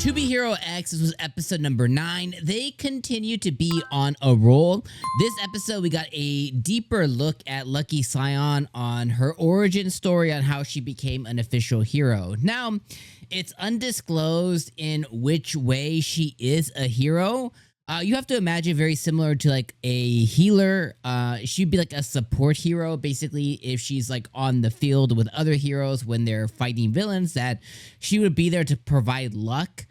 To Be Hero X, this was episode number 9. They continue to be on a roll. This episode, we got a deeper look at Lucky Cyan on her origin story on how she became an official hero. Now, it's undisclosed in which way she is a hero. You have to imagine very similar to like a healer. She'd be like a support hero, basically, if she's like on the field with other heroes when they're fighting villains, that she would be there to provide luck.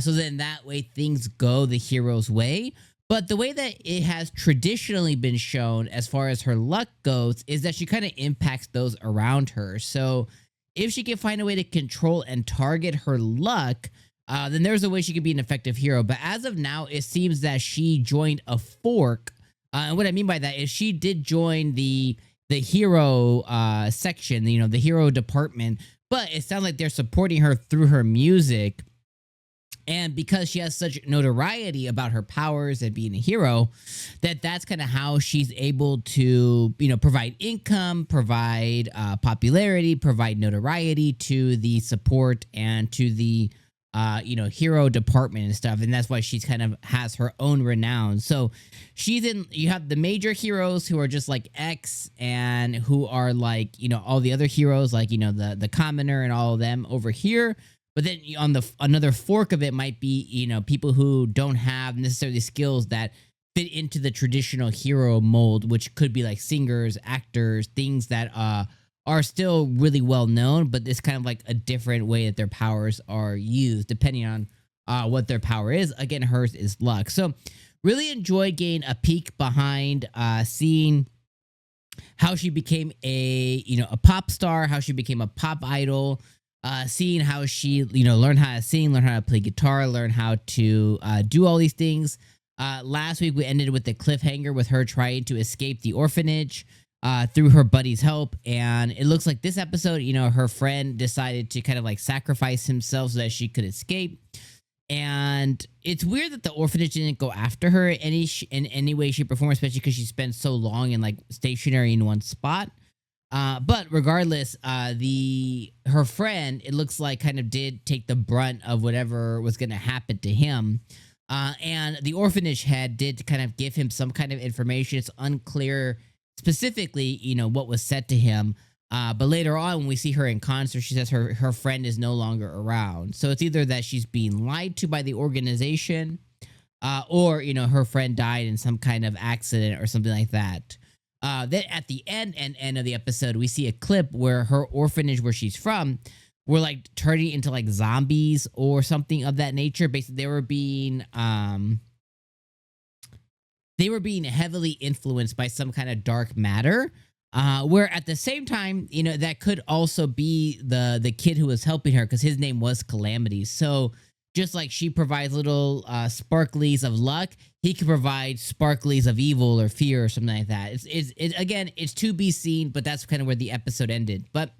So then that way things go the hero's way. But the way that it has traditionally been shown as far as her luck goes is that she kind of impacts those around her. So if she can find a way to control and target her luck, then there's a way she could be an effective hero. But as of now, it seems that she joined a fork. And what I mean by that is she did join the hero section, the hero department. But it sounds like they're supporting her through her music. And because she has such notoriety about her powers and being a hero, that's kind of how she's able to, provide income, provide popularity, provide notoriety to the support and to the hero department and stuff. And that's why she's kind of has her own renown. So you have the major heroes who are just like X, and who are like, all the other heroes, like, the commoner and all of them over here. But then on another fork of it might be, people who don't have necessarily skills that fit into the traditional hero mold, which could be like singers, actors, things that are still really well known, but it's kind of like a different way that their powers are used depending on what their power is. Again, hers is luck. So really enjoyed getting a peek behind seeing how she became a pop star, how she became a pop idol, seeing how she learned how to sing, learn how to play guitar, learn how to do all these things. Last week we ended with the cliffhanger with her trying to escape the orphanage through her buddy's help, and it looks like this episode, her friend decided to kind of like sacrifice himself so that she could escape. And it's weird that the orphanage didn't go after her in any way, shape, or form, especially because she spent so long in like stationary in one spot. But regardless, her friend, it looks like, kind of did take the brunt of whatever was going to happen to him. And the orphanage head did kind of give him some kind of information. It's unclear specifically, what was said to him. But later on, when we see her in concert, she says her friend is no longer around. So it's either that she's being lied to by the organization, or, her friend died in some kind of accident or something like that. Then at the end of the episode, we see a clip where her orphanage, where she's from, were like turning into like zombies or something of that nature. Basically, they were being heavily influenced by some kind of dark matter. Where at the same time, that could also be the kid who was helping her, because his name was Calamity. So just like she provides little sparklies of luck, he could provide sparklies of evil or fear or something like that. It's to be seen, but that's kind of where the episode ended. But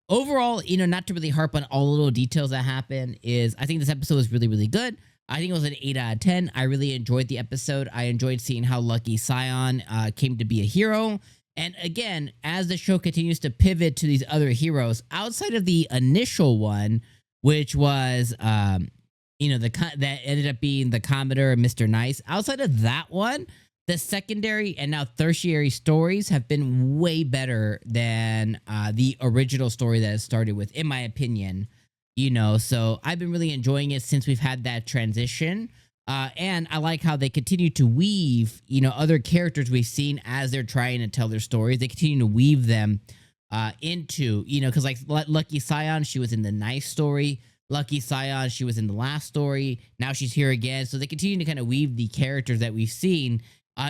overall, not to really harp on all the little details that happen, I think this episode was really, really good. I think it was an 8 out of 10. I really enjoyed the episode. I enjoyed seeing how Lucky Cyan came to be a hero. And again, as the show continues to pivot to these other heroes, outside of the initial one, which was that ended up being the Commodore and Mr. Nice. Outside of that one, the secondary and now tertiary stories have been way better than the original story that it started with, in my opinion. So I've been really enjoying it since we've had that transition. And I like how they continue to weave, other characters we've seen as they're trying to tell their stories. They continue to weave them into, because like Lucky Cyan, she was in the Nice story. Lucky Cyan, she was in the last story. Now she's here again. So they continue to kind of weave the characters that we've seen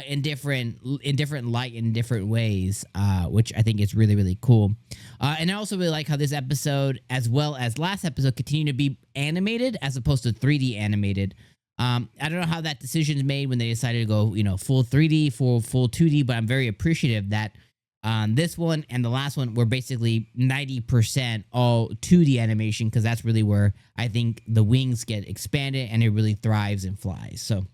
in different light, in different ways, which I think is really, really cool. And I also really like how this episode, as well as last episode, continue to be animated as opposed to 3D animated. I don't know how that decision is made when they decided to go, full 3D, full 2D, but I'm very appreciative that this one and the last one were basically 90% all 2D animation, because that's really where I think the wings get expanded and it really thrives and flies. So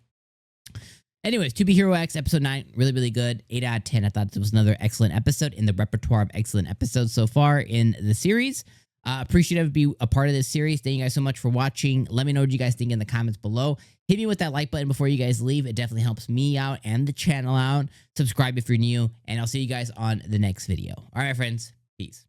anyways, To Be Hero X episode 9, really, really good. 8 out of 10. I thought it was another excellent episode in the repertoire of excellent episodes so far in the series. Appreciative to be a part of this series. Thank you guys so much for watching. Let me know what you guys think in the comments below. Hit me with that like button before you guys leave. It definitely helps me out and the channel out. Subscribe if you're new, and I'll see you guys on the next video. All right, friends. Peace.